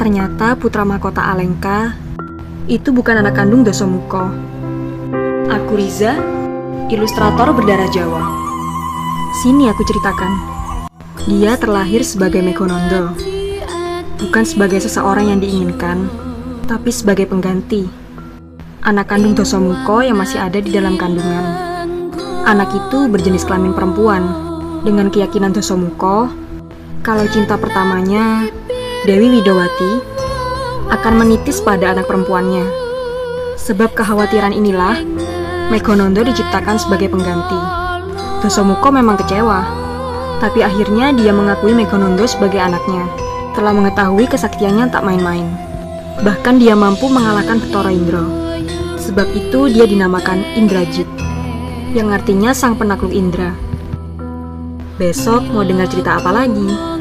Ternyata putra mahkota Alengka itu bukan anak kandung Dasamuka. Aku Riza, ilustrator berdarah Jawa. Sini aku ceritakan. Dia terlahir sebagai Meghananda, bukan sebagai seseorang yang diinginkan, tapi sebagai pengganti. Anak kandung Dasamuka yang masih ada di dalam kandungan. Anak itu berjenis kelamin perempuan, dengan keyakinan Dasamuka kalau cinta pertamanya, Dewi Widawati, akan menitis pada anak perempuannya. Sebab kekhawatiran inilah, Meghananda diciptakan sebagai pengganti. Dasamuka memang kecewa, tapi akhirnya dia mengakui Meghananda sebagai anaknya. Telah mengetahui kesaktiannya tak main-main. Bahkan dia mampu mengalahkan Bathara Indra. Sebab itu dia dinamakan Indrajit, yang artinya sang penakluk Indra. Besok mau dengar cerita apa lagi?